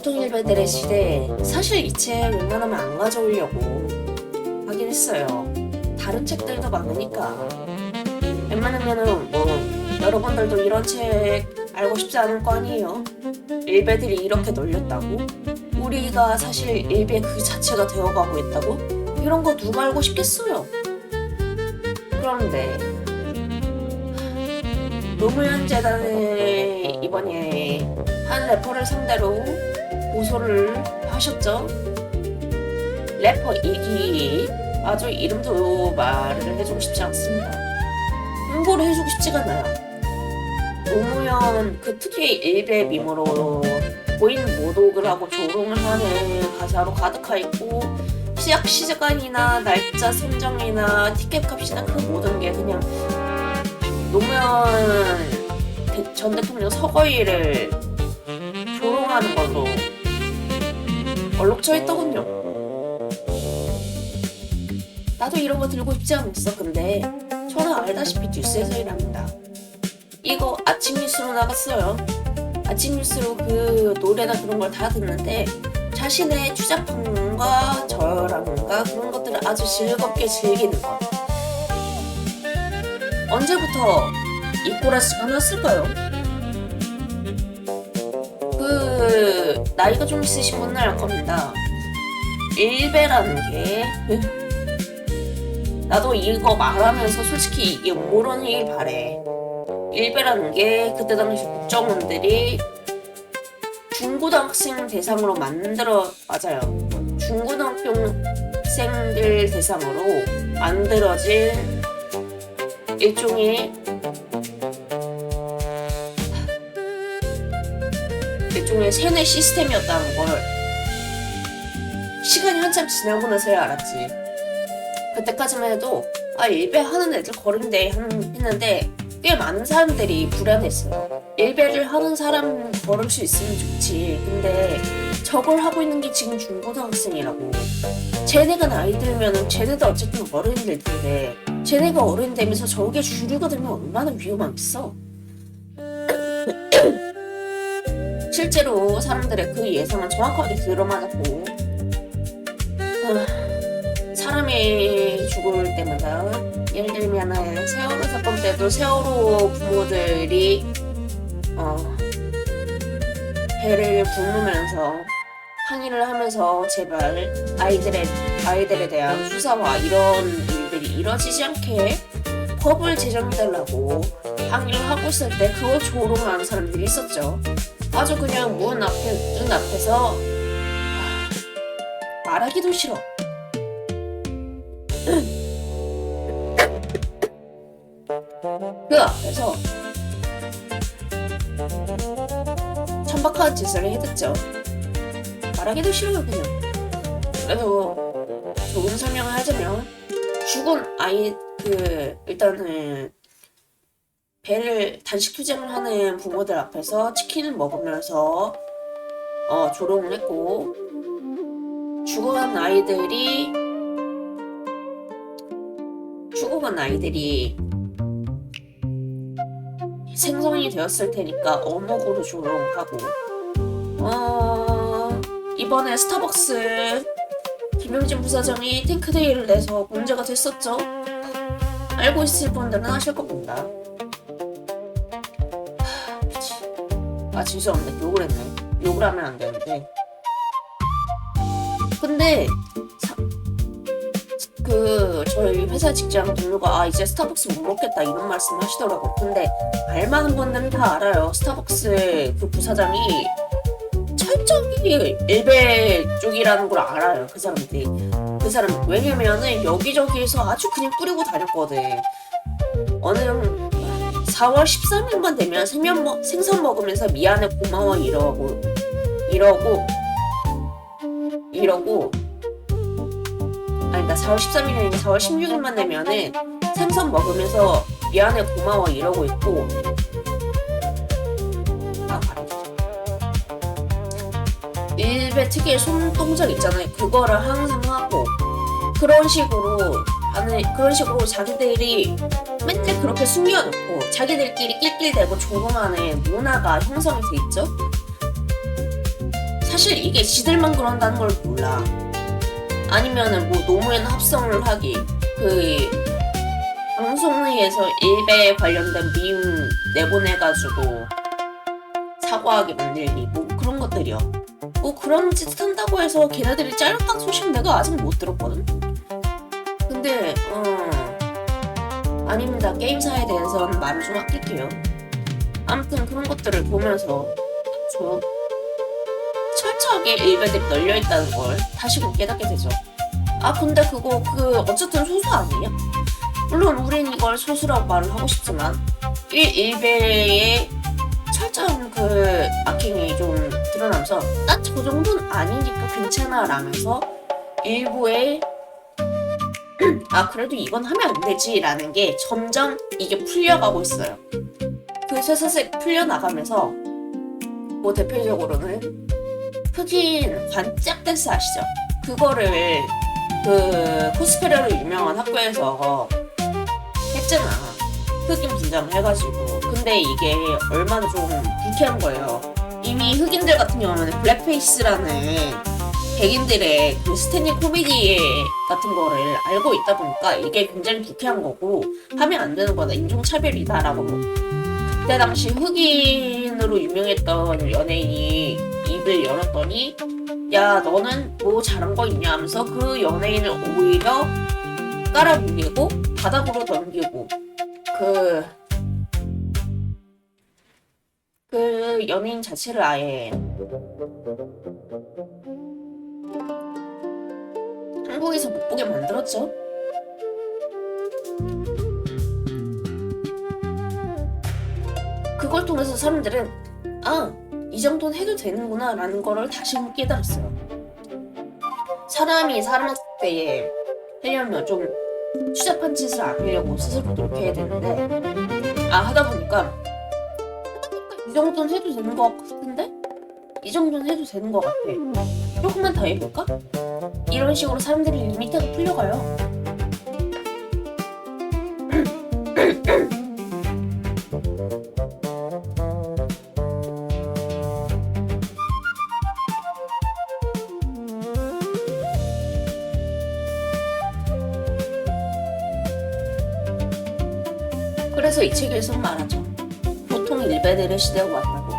보통 일베들의 시대에 사실 이 책 웬만하면 안 가져오려고 하긴 했어요. 다른 책들도 많으니까. 웬만하면은 뭐 여러분들도 이런 책 알고 싶지 않을 거 아니에요. 일베들이 이렇게 놀렸다고? 우리가 사실 일베 그 자체가 되어가고 있다고? 이런 거 누가 알고 싶겠어요. 그런데 노무현 재단에 이번에 한 래퍼를 상대로 고소를 하셨죠. 래퍼 이기 아주 이름도 말을 해주고 싶지 않습니다. 홍보를 해주고 싶지가 않아요. 노무현 그 특유의 일베 미모로 고인 모독을 하고 조롱을 하는 가사로 가득하 있고 시작 시간이나 날짜 선정이나 티켓 값이나 그 모든 게 그냥 노무현 전 대통령 서거일을 조롱하는 걸로 얼룩져 있더군요. 나도 이런 거 들고 싶지 않았어. 근데 저는 알다시피 뉴스에서 일합니다. 이거 아침 뉴스로 나갔어요. 아침 뉴스로 그 노래나 그런 걸 다 듣는데 자신의 추잡함과 저열함과 그런 것들을 아주 즐겁게 즐기는 것. 언제부터 이 코러스가 났을까요? 그 나이가 좀 있으신 분은 알 겁니다. 일베라는 게 나도 이거 말하면서 솔직히 이게 모르길 바래. 일베라는 게 그때 당시 국정원들이 중고등학생 대상으로 맞아요. 중고등학생들 대상으로 만들어진 일종의 세뇌 시스템이었다는 걸 시간이 한참 지나고 나서야 알았지. 그때까지만 해도 일베 하는 애들 거른데 했는데 꽤 많은 사람들이 불안했어요. 일베를 하는 사람 걸을 수 있으면 좋지. 근데 저걸 하고 있는 게 지금 중고등학생이라고. 쟤네가 나이 들면은 쟤네도 어쨌든 어른이 될 텐데 쟤네가 어른이 되면서 저게 주류가 되면 얼마나 위험하겠어. 실제로 사람들의 그 예상은 정확하게 들어맞았고 사람이 죽을 때마다 예를 들면 세월호 사건 때도 세월호 부모들이 배를 굶으면서 항의를 하면서 제발 아이들에 대한 수사와 이런 일들이 이뤄지지 않게 법을 제정해달라고 항의를 하고 있을 때 그걸 조롱하는 사람들이 있었죠. 아주 그냥 눈 앞에서 말하기도 싫어. 그 앞에서 천박한 짓을 해댔죠. 말하기도 싫어요 그냥. 그래서 조금 설명을 하자면 죽은 아이 일단은 배를 단식 투쟁을 하는 부모들 앞에서 치킨을 먹으면서 조롱을 했고 죽어간 아이들이 생성이 되었을 테니까 어묵으로 조롱하고 이번에 스타벅스 김용진 부사장이 탱크데이를 내서 문제가 됐었죠. 알고 있을 분들은 아실 겁니다. 죄송합니다. 욕을 했네. 욕을 하면 안 되는데. 근데 저희 회사 직장 동료가 이제 스타벅스 못 먹겠다 이런 말씀 하시더라고요. 근데 알만한 분들은 다 알아요. 스타벅스 그 부사장이 철저히 일베 쪽이라는 걸 알아요. 그 사람들이. 왜냐면은 여기저기에서 아주 그냥 뿌리고 다녔거든. 어느 4월 13일만 되면 생선 먹으면서 미안해 고마워 이러고 아니다 4월 13일이 아니라 4월 16일만 되면은 생선 먹으면서 미안해 고마워 이러고 있고 일베 특유의 손동작 있잖아요. 그거를 항상 하고 그런 식으로 자기들이 맨날 그렇게 숨겨놓고 자기들끼리 낄낄대고 조롱하는 문화가 형성이 돼 있죠. 사실 이게 지들만 그런다는 걸 몰라. 아니면은 뭐 노무현 합성을 하기, 그 방송의에서 일베 관련된 밈 내보내가지고 사과하게 만들기, 뭐 그런 것들이요. 뭐 그런 짓 한다고 해서 걔네들이 잘렸다는 소식 내가 아직 못 들었거든. 근데 아닙니다. 게임사에 대해서는 말을 좀 아낄게요. 아무튼 그런 것들을 보면서 저 철저하게 일베들이 널려있다는 걸 다시금 깨닫게 되죠. 아 근데 그거 어쨌든 소수 아니에요? 물론 우린 이걸 소수라고 말을 하고 싶지만 일베의 철저한 그 악행이 좀 드러나면서 난 저 정도는 아니니까 괜찮아 라면서 일부의 그래도 이건 하면 안 되지 라는 게 점점 이게 풀려가고 있어요. 그 쇠쇠쇠 풀려나가면서 뭐 대표적으로는 흑인 관짝 댄스 아시죠? 그거를 그 코스프레로 유명한 학교에서 했잖아. 흑인 분장을 해가지고. 근데 이게 얼마나 좀 불쾌한 거예요. 이미 흑인들 같은 경우는 블랙페이스라는 백인들의 그 스탠딩 코미디 같은 거를 알고 있다 보니까 이게 굉장히 불쾌한 거고 하면 안 되는 거다, 인종차별이다 라고. 그때 당시 흑인으로 유명했던 연예인이 입을 열었더니 야 너는 뭐 잘한 거 있냐 하면서 그 연예인을 오히려 깔아뭉개고 바닥으로 던지고 그 연예인 자체를 아예 한국에서 못 보게 만들었죠. 그걸 통해서 사람들은 이 정도는 해도 되는구나 라는 거를 다시금 깨달았어요. 사람이 사람한테 하려면 좀 추잡한 짓을 안 하려고 스스로 노력해야 되는데 하다 보니까 이 정도는 해도 되는 것 같은데? 이 정도는 해도 되는 것 같아. 조금만 더 해볼까? 이런 식으로 사람들이 리미트가 풀려가요. 그래서 이 책에서 말하죠. 보통 일베들의 시대가 왔다고.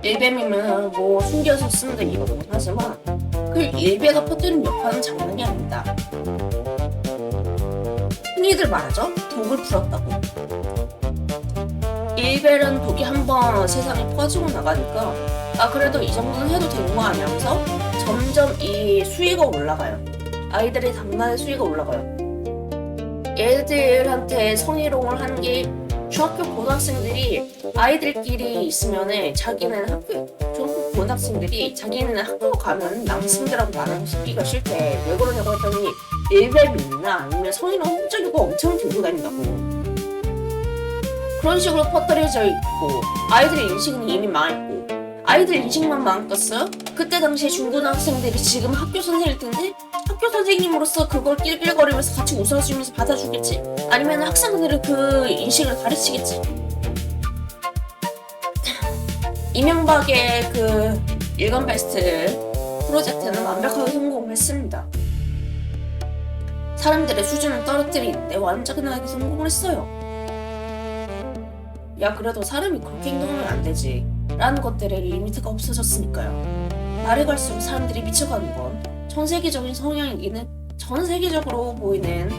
일베밈은 뭐 숨겨서 쓰는 이거긴 하지만 그 일베가 퍼뜨린 여파는 장난이 아닙니다. 흔히들 말하죠. 독을 풀었다고. 일베는 독이 한번 세상에 퍼지고 나가니까 그래도 이 정도는 해도 되는 거 아니면서 점점 이 수위가 올라가요. 아이들의 장난의 수위가 올라가요. 얘들한테 성희롱을 하는 게 중학교 고등학생들이 아이들끼리 있으면은 자기는 중학교 고등학생들이 자기는 학교 가면 남학생들하고 말하고 싶기가 싫대. 왜 그러냐고 했더니 일베민이나 아니면 성희롱 훔쳐주고 엄청 들고 다닌다고. 그런 식으로 퍼뜨려져 있고 아이들의 인식은 이미 망했고 아이들 인식만 망했겠어요? 그때 당시에 중고등학생들이 지금 학교 선생일 텐데 학교 선생님으로서 그걸 낄낄거리면서 같이 웃어주면서 받아주겠지? 아니면 학생들을 그 인식을 가르치겠지? 이명박의 그 일간 베스트 프로젝트는 완벽하게 성공했습니다. 사람들의 수준을 떨어뜨리는데 완전하게 성공을 했어요. 야 그래도 사람이 그렇게 행동하면 안 되지 라는 것들의 리미트가 없어졌으니까요. 날이 갈수록 사람들이 미쳐가는 건 전 세계적인 성향이기는 전 세계적으로 보이는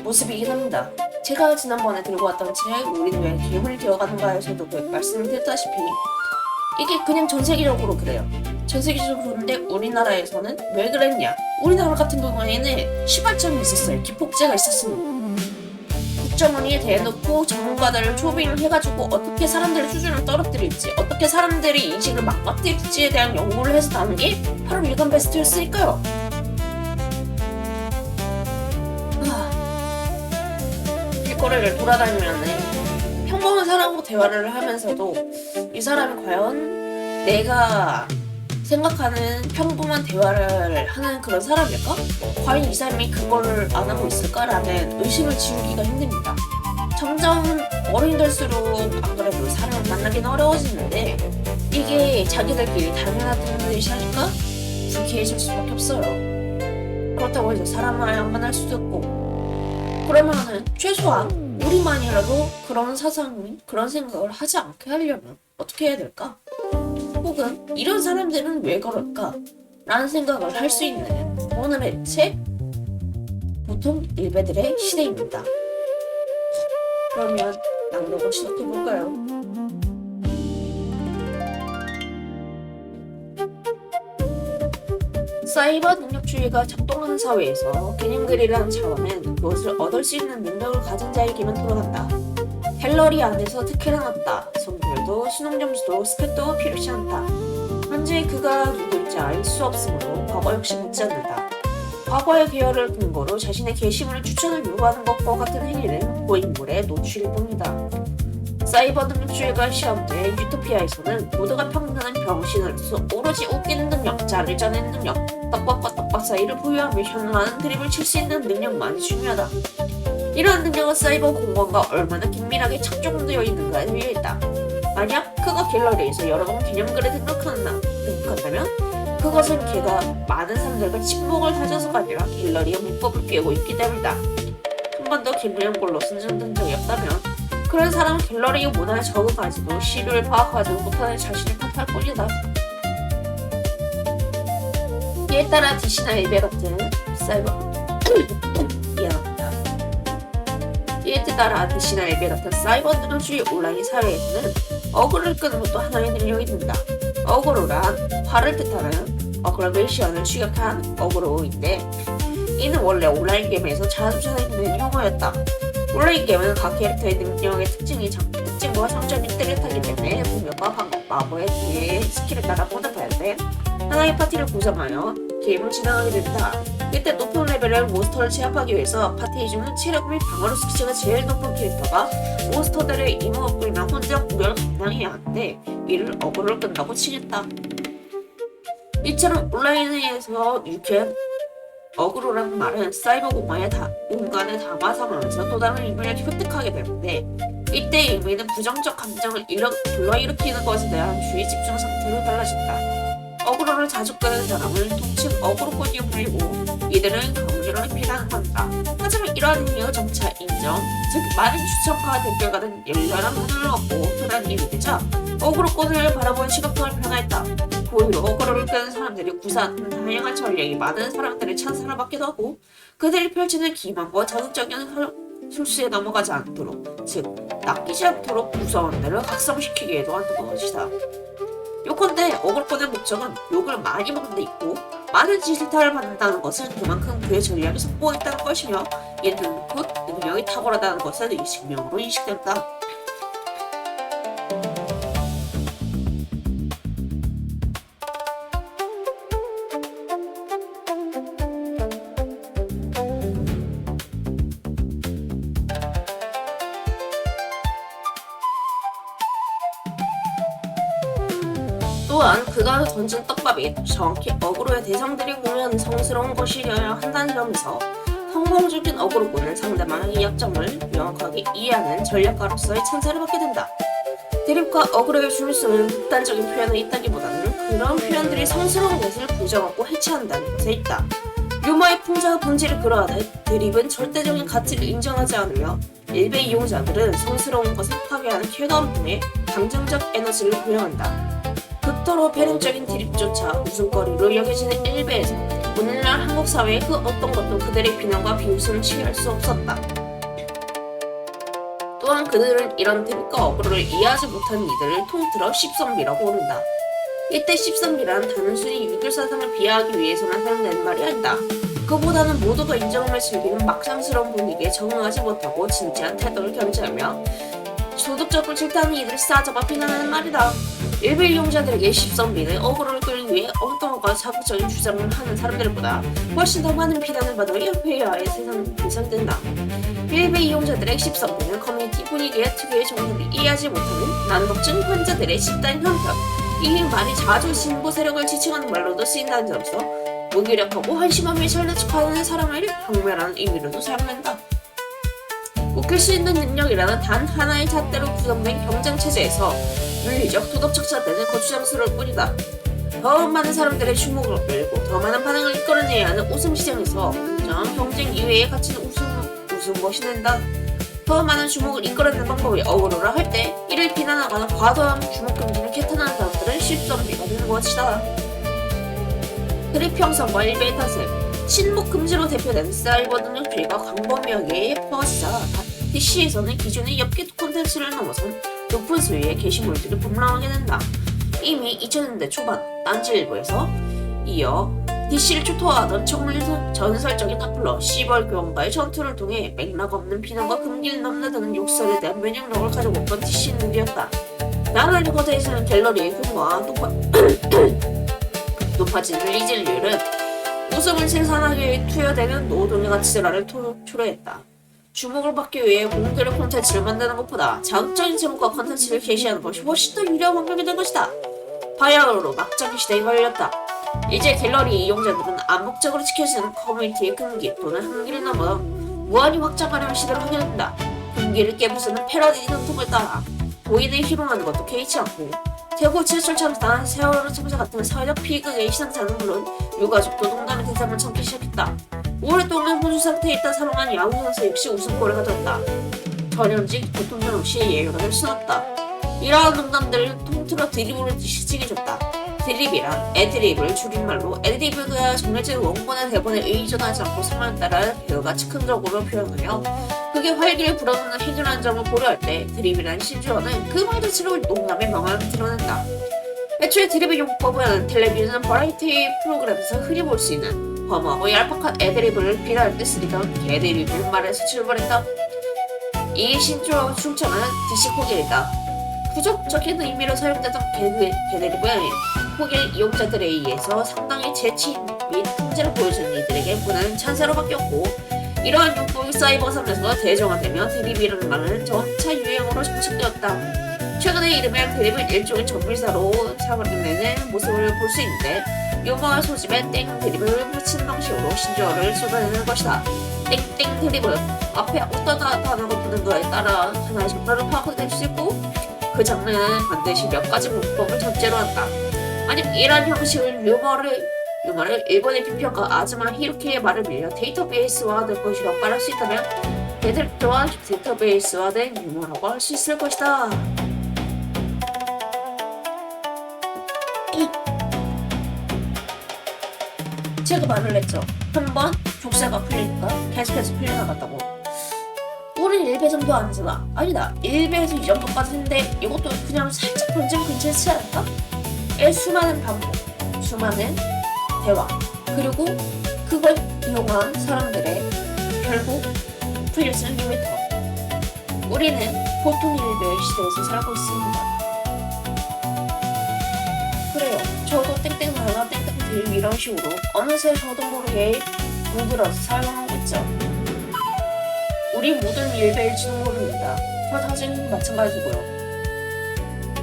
모습이긴 합니다. 제가 지난번에 들고 왔던 책 우리는 왜 괴물이 되어가는가에서도 말씀드렸다시피 이게 그냥 전 세계적으로 그래요. 전 세계적으로 그런데 우리나라에서는 왜 그랬냐? 우리나라 같은 경우에는 시발점이 있었어요. 기폭제가 있었습니다. 국정원에 대놓고 전문가들을 초빙해가지고 어떻게 사람들의 수준을 떨어뜨릴지 어떻게 사람들의 인식을 망가뜨릴지에 대한 연구를 해서 나온 게 바로 일간 베스트였으니까요. 길거리를 돌아다니면 평범한 사람하고 대화를 하면서도 이 사람이 과연 내가 생각하는 평범한 대화를 하는 그런 사람일까? 과연 이 사람이 그걸 안 하고 있을까라는 의심을 지우기가 힘듭니다. 점점 어른이 될수록 안 그래도 사람을 만나기는 어려워지는데 이게 자기들끼리 당연하다는 듯이 하니까 불쾌해질 수밖에 없어요. 그렇다고 해서 사람을 안 만날 수도 없고 그러면은 최소한 우리만이라도 그런 그런 생각을 하지 않게 하려면 어떻게 해야 될까? 혹은 이런 사람들은 왜 그럴까? 라는 생각을 할 수 있는 오늘의 책 보통 일베들의 시대입니다. 그러면 낭독을 시작해볼까요? 사이버 능력주의가 작동하는 사회에서 개념글이라는 자원은 그것을 얻을 수 있는 능력을 가진 자에게만 돌아간다. 갤러리 안에서 특혜를 얻다. 성별도 수능점수도 스펙도 필요치 않다. 현재 그가 누구인지 알 수 없으므로 과거 역시 묻지 않는다. 과거의 계열을 근거로 자신의 게시물의 추천을 요구하는 것과 같은 행위는 고인물의 노출일 뿐이다. 사이버 능력주의가 시험돼 유토피아에서는 모두가 평등한 병신으로서 오로지 웃기는 능력, 자를 짜내는 능력, 떡밥과 떡밥 사이를 보유하며 현란한 드립을 칠 수 있는 능력만이 중요하다. 이러한 능력은 사이버 공간과 얼마나 긴밀하게 착종되어 있는가에 달려있다. 만약 그가 갤러리에서 여러 번 기념글에 등록한다면 그것은 걔가 많은 사람들과 친목을 다져서가 아니라 갤러리의 문법을 깨고 있기 때문이다. 한 번도 갤러리꼴로 선정된 적이 없다면 그런 사람은 갤러리의 문화에 적응하지도 시류를 파악하지도 못하는 자신을 탓할 뿐이다. 이에 따라 DC나 일베 같은 사이버 능력주의 온라인 사회에서는 어그로를 끄는 것도 하나의 능력이 된다. 어그로란 화를 뜻하는 어그로베이션을 취약한 어그로인데 이는 원래 온라인 게임에서 자주 사용되는 용어였다. 온라인 게임은 각 캐릭터의 능력의 특징과 장점이 뚜렷하기 때문에 공격과 방법, 마법의 뒤에 스킬에 따라 보답해야 돼. 하나의 파티를 구성하여 게임을 진행하게 된다. 이때 높은 레벨의 몬스터를 제압하기 위해서 파티에 주는 체력 및 방어력 수치가 제일 높은 캐릭터가 몬스터들의 임무 업글이나 혼자 공격을 감당해야 하는데 이를 어그로를 끈다고 치겠다. 이처럼 온라인에서 유쾌한 어그로라는 말은 사이버 공간에 담아서면서 또 다른 의미를 획득하게 되는데 이때 의미는 부정적 감정을 불러일으키는 것에 대한 주의 집중 상태로 달라진다. 어그로를 자주 끄는 사람을 통칭 어그로꾼이라 불리고 이들은 강제로 회피하는 것이다. 하지만 이러한 행위가 점차 인정, 즉 많은 추천과 댓글과 같은 열렬한 문을 얻고 흔한 일이 되자 어그로꾼을 바라보는 시각도 변화했다. 그 이후 어그로를 끄는 사람들이 구사하는 다양한 전략이 많은 사람들의 찬사를 받기도 하고 그들이 펼치는 기만과 자극적인 술수에 넘어가지 않도록, 즉 낚이지 않도록 무서움들을 각성시키기에도 하는 것이다. 요컨대 어그로꾼의 목적은 욕을 많이 먹는 데 있고 많은 질타를 받는다는 것은 그만큼 그의 전략이 성공했다는 것이며 이는 곧 능력이 탁월하다는 것을 증명으로 인식된다. 또한 그가 던진 떡밥이 정확히 어그로의 대상들이 보면 성스러운 것이어야 한다는 점에서 성공적인 어그로꾼은 상대방의 약점을 명확하게 이해하는 전략가로서의 찬사를 받게 된다. 드립과 어그로의 줄을 쓰는 극단적인 표현이 있다기보다는 그런 표현들이 성스러운 것을 부정하고 해체한다는 것에 있다. 유머의 풍자와 본질을 그러하듯 드립은 절대적인 가치를 인정하지 않으며 일베 이용자들은 성스러운 것을 파괴하는 쾌감 등의 감정적 에너지를 부여한다. 극도로 배려적인 드립조차 웃음거리로 여겨지는 일베에서 오늘날 한국 사회의 그 어떤 것도 그들의 비난과 비웃음을 취할 수 없었다. 또한 그들은 이런 드립과 어그로를 이해하지 못하는 이들을 통틀어 십선비라고 부른다. 이때 십선비란 단순히 유교사상을 비하하기 위해서만 사용되는 말이 아니다. 그보다는 모두가 인정함을 즐기는 막상스러운 분위기에 적응하지 못하고 진지한 태도를 견지하며 소득적으로 질타하는 이들을 싸잡아 비난하는 말이다. 일부 이용자들에게 십선비는 어그로를 끌기 위해 엉뚱하고 자극적인 주장을 하는 사람들보다 훨씬 더 많은 비난을 받아야 회화에 세상된다. 일부 이용자들의 십선비는 커뮤니티 분위기의 특유의 정서를 이해하지 못하는 난독증 환자들의 집단 형편, 이 말이 자주 진보 세력을 지칭하는 말로도 쓰인다는 점에서 무기력하고 한심함에 잘난 척하는 사람을 경멸하는 의미로도 사용된다. 웃길 수 있는 능력이라는 단 하나의 잣대로 구성된 경쟁체제에서 물리적, 도덕적 잣대는 거추장스러울 뿐이다. 더 많은 사람들의 주목을 끌고 더 많은 반응을 이끌어내야 하는 웃음 시장에서 공정한 경쟁 이외의 가치는 웃음 것이 된다. 더 많은 주목을 이끌어내는 방법이 어그로라 할 때 이를 비난하거나 과도한 주목 금지를 개탄하는 사람들은 쉽선비가 되는 것이다. 그립 형성과 일베의 탓은 신목 금지로 대표되는 사이버 능력주의가 광범위하게 퍼지자 DC에서는 기존의 엽기 콘텐츠를 넘어선 높은 수위의 게시물들이 폭망하게 된다. 이미 2000년대 초반 딴지일보에서 이어 DC를 초토화하던 전설적인 악플러 시벌 교원과의 전투를 통해 맥락 없는 비난과 금기를 넘나드는 욕설에 대한 면역력을 가지고 있던 DC 무비였다. 나날이 거대해지는 갤러리의 규모와 높아지는 리즐률은 웃음을 생산하기 위해 투여되는 노동의 가치라를 초래했다. 주목을 받기 위해 공들의 콘텐츠를 만드는 것보다 자극적인 제목과 콘텐츠를 게시하는 것이 훨씬 더 유리한 환경이 된 것이다. 바야흐로 막장의 시대에 걸렸다. 이제 갤러리 이용자들은 암묵적으로 지켜지는 커뮤니티의 금기 또는 한계를 넘어 무한히 확장하려는 시대를 하게 된다. 금기를 깨부수는 패러디 전통을 따라 도인을 희롱하는 것도 개의치 않고 대구 지하철 단 세월호 참사 같은 사회적 비극의 시상자는 물론 유가족도 농담의 대상을 참기 시작했다. 오랫동안 혼수 상태에 있다 사망한 야구 선수 역시 웃음꼴을 가졌다. 전현직 대통령 없이 예외가 될 순 없다. 이러한 농담들을 통틀어 드립으로 지식해줬다. 드립이란 애드립을 줄임말로 애드리브가 정해진 원본의 대본에 의존하지 않고 상황에 따라 배우가 즉흥적으로 표현하며 그게 활기를 불어넣는 희준한 점을 고려할 때 드립이란 신조어는 그 말 자체로 농담의 명암을 드러낸다. 애초에 드립의 용법은 텔레비전 버라이티 프로그램에서 흔히 볼 수 있는 험하고 얄팍한 애드립을 비난할 때 쓰리던 개드립을 말에서 출발했다. 이 신조어 출처는 DC 코길이다. 부적적인 의미로 사용되던 개드립은 코길 이용자들에 의해서 상당히 재치 및 통제를 보여주는 이들에게 문화는 찬사로 바뀌었고 이러한 용법이 사이버 상에서 대중화되며 드립이라는 말은 점차 유행어로 정착되었다. 최근에 이름의 드립은 일종의 정밀사로 사용되는 모습을 볼 수 있는데 유머와 소집에 땡 드립을 붙인 방식으로 신조어를 쏟아내는 것이다. 땡땡 드립은 앞에 어떤 단어가 붙는 거에 따라 하나의 장르를 파악될 수 있고 그 장르는 반드시 몇 가지 문법을 전제로 한다. 만약 이러한 형식을 유머를 일본의 비평가 아즈마 히로키의 말을 빌려 데이터베이스화될 것이라고 말할 수 있다면 얘들 또한 데이터베이스화된 유머라고 할 수 있을 것이다. 제가 말을 했죠. 한번 족쇄가 풀리니까 계속해서 풀려나갔다고. 우린 1배 정도 아니잖아. 아니다. 1배에서 이 정도까지인데 이것도 그냥 살짝 번지면 괜찮지 않을까? 수많은 반복, 수많은 대화, 그리고 그걸 이용한 사람들의 결국 풀려지는 유미터. 우리는 보통 1배의 시대에서 살고 있습니다. 그래요. 저도 땡땡 나나 땡땡 들 이런 식으로 어느새 저도 모르게 물들어서 사용하고 있죠. 우리 모든 일배일지도 모릅니다. 저 다시는 마찬가지고요.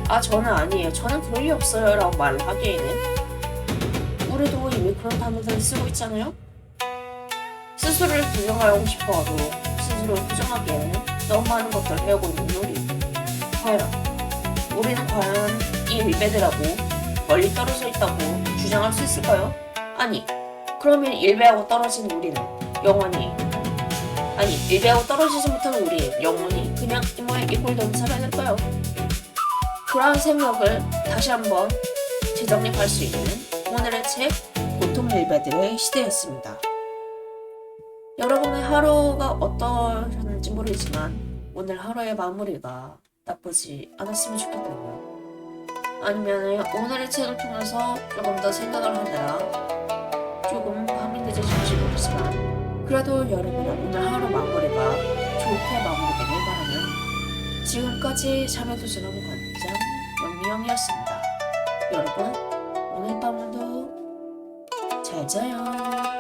아 저는 아니에요. 저는 그럴 리 없어요 라고 말을 하기에는 우리도 이미 그런 단어들을 쓰고 있잖아요. 스스로를 부정하고 싶어도 스스로를 부정하기에는 너무 많은 것들을 배우고 있는 우리. 우리는 과연 이 일배들하고 멀리 떨어져 있다고 주장할 수 있을까요? 아니 그러면 일배하고 떨어진 우리는 영원히 일배하고 떨어지지 못하는 우리는 영원히 그냥 이 모양 이 꼴 살아야 될까요? 그러한 생각을 다시 한번 재정립할 수 있는 오늘의 책 보통 일배들의 시대였습니다. 여러분의 하루가 어떠셨는지 모르지만 오늘 하루의 마무리가 나쁘지 않았으면 좋겠다고요. 아니면 오늘의 책을 통해서 조금 더 생각을 하느라 조금 밤이 늦어질지 모르지만 그래도 여러분의 오늘 하루 마무리가 좋게 마무리되길 바라는 지금까지 자매도전하고 관장 영미영이었습니다. 여러분 오늘 밤도 잘 자요.